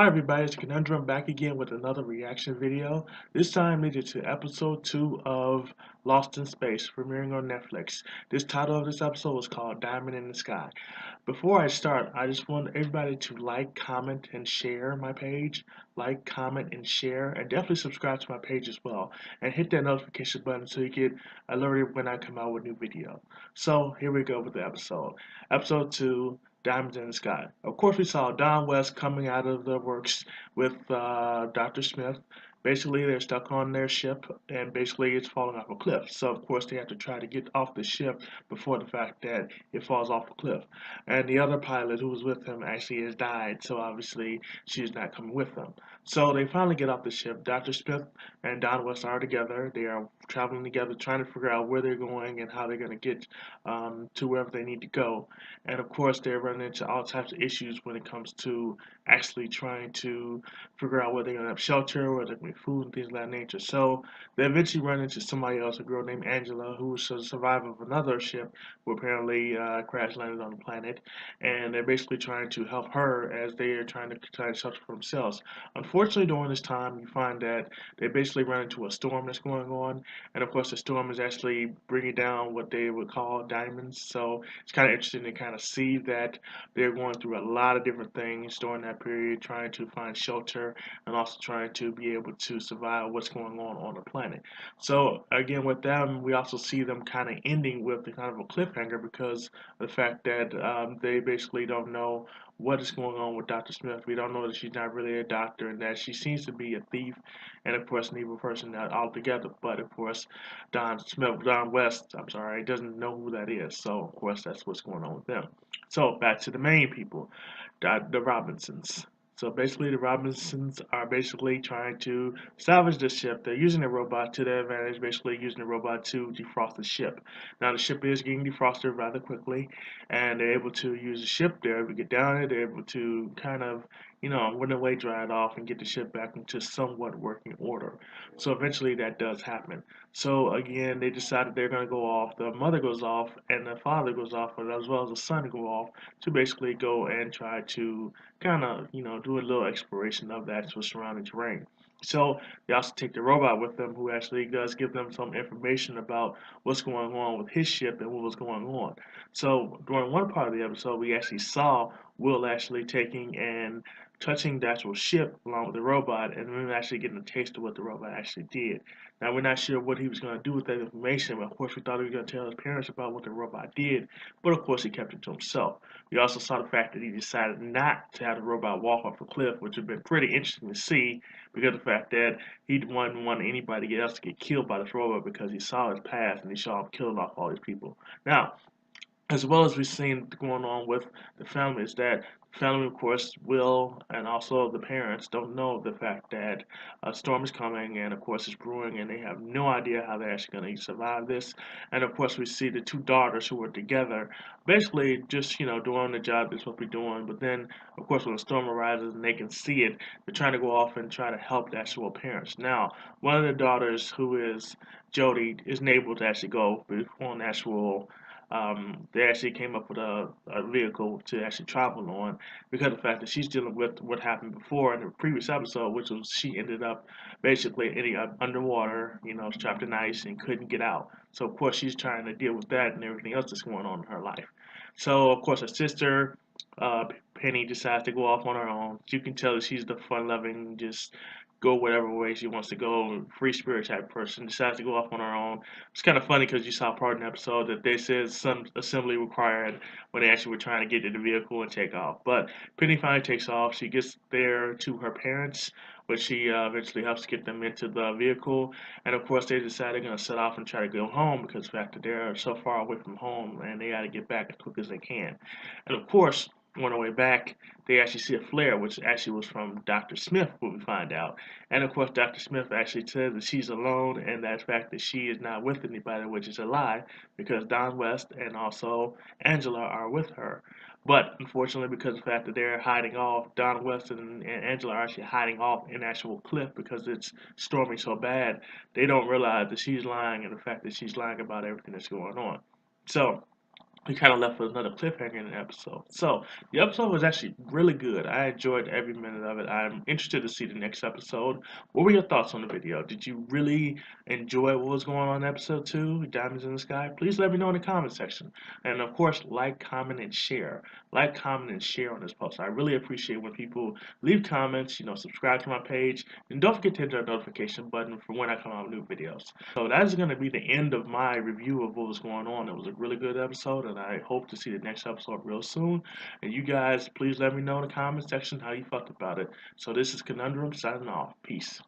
Hi everybody, it's Conundrum back again with another reaction video. This time it is to episode 2 of Lost in Space, premiering on Netflix. This title of this episode was called Diamond in the Sky. Before I start, I just want everybody to like, comment, and share my page. Like, comment, and share, and definitely subscribe to my page as well. And hit that notification button so you get alerted when I come out with a new video. So here we go with the episode. Episode 2, Diamonds in the Sky. Of course, we saw Don West coming out of the works with Dr. Smith. Basically, they're stuck on their ship, and basically, it's falling off a cliff. So, of course, they have to try to get off the ship before the fact that it falls off the cliff. And the other pilot who was with him actually has died, so obviously, she's not coming with them. So, they finally get off the ship. Dr. Smith and Don West are together. They are traveling together, trying to figure out where they're going and how they're going to get to wherever they need to go. And of course, they're running into all types of issues when it comes to actually trying to figure out where they're going to have shelter, where they're going to be food, and things of that nature. So they eventually run into somebody else, a girl named Angela, who's a survivor of another ship who apparently crash landed on the planet. And they're basically trying to help her as they are trying to find shelter for themselves. Unfortunately, during this time, you find that they basically run into a storm that's going on. And of course, the storm is actually bringing down what they would call diamonds. So it's kind of interesting to kind of see that they're going through a lot of different things during that period, trying to find shelter and also trying to be able to survive what's going on the planet. So again, with them, we also see them kind of ending with the kind of a cliffhanger because of the fact that they basically don't know what is going on with Dr. Smith. We don't know that she's not really a doctor and that she seems to be a thief and of course an evil person altogether. But of course, Don West, I'm sorry, doesn't know who that is. So of course that's what's going on with them. So back to the main people, the Robinsons. So basically, the Robinsons are basically trying to salvage the ship. They're using the robot to their advantage, basically using the robot to defrost the ship. Now, the ship is getting defrosted rather quickly, and they're able to use the ship. They're able to get down there. They're able to kind of, run away, dry it off, and get the ship back into somewhat working order. So eventually, that does happen. So again, they decided they're going to go off. The mother goes off, and the father goes off, as well as the son go off to basically go and try to kind of, do a little exploration of the actual surrounding terrain. So they also take the robot with them, who actually does give them some information about what's going on with his ship and what was going on. So during one part of the episode, we actually saw Will actually taking and touching the actual ship along with the robot, and then actually getting a taste of what the robot actually did. Now we're not sure what he was going to do with that information, but of course we thought he was going to tell his parents about what the robot did, but of course he kept it to himself. We also saw the fact that he decided not to have the robot walk off the cliff, which would have been pretty interesting to see because of the fact that he didn't want anybody else to get killed by this robot because he saw his past and he saw him killing off all these people. Now, as well as we've seen going on with the family is that the family, of course, will and also the parents don't know the fact that a storm is coming and, of course, it's brewing and they have no idea how they're actually going to survive this. And, of course, we see the two daughters who are together basically just, doing the job they're supposed to be doing. But then, of course, when the storm arises and they can see it, they're trying to go off and try to help the actual parents. Now, one of the daughters, who is Jody, isn't able to actually go on actual they actually came up with a vehicle to actually travel on because of the fact that she's dealing with what happened before in the previous episode, which was she ended up basically underwater, trapped in ice and couldn't get out. So of course she's trying to deal with that and everything else that's going on in her life. So of course her sister, Penny, decides to go off on her own. You can tell that she's the fun-loving, just go whatever way she wants to go, free spirit type person, decides to go off on her own. It's kind of funny because you saw part in the episode that they said some assembly required when they actually were trying to get to the vehicle and take off. But Penny finally takes off. She gets there to her parents, which she eventually helps get them into the vehicle. And of course, they decide they're going to set off and try to go home because of the fact that they're so far away from home and they got to get back as quick as they can. And of course, on their way back, they actually see a flare, which actually was from Dr. Smith, what we find out. And of course, Dr. Smith actually says that she's alone and that fact that she is not with anybody, which is a lie, because Don West and also Angela are with her. But unfortunately, because of the fact that they're hiding off, Don West and Angela are actually hiding off in actual cliff because it's storming so bad, they don't realize that she's lying and the fact that she's lying about everything that's going on. So, we kind of left with another cliffhanger in the episode. So the episode was actually really good. I enjoyed every minute of it. I'm interested to see the next episode. What were your thoughts on the video? Did you really enjoy what was going on in episode 2, Diamonds in the Sky? Please let me know in the comment section. And of course, like, comment, and share. Like, comment, and share on this post. I really appreciate when people leave comments, subscribe to my page, and don't forget to hit that notification button for when I come out with new videos. So that is going to be the end of my review of what was going on. It was a really good episode, and I hope to see the next episode real soon. And you guys, please let me know in the comment section how you felt about it. So this is Conundrum signing off. Peace.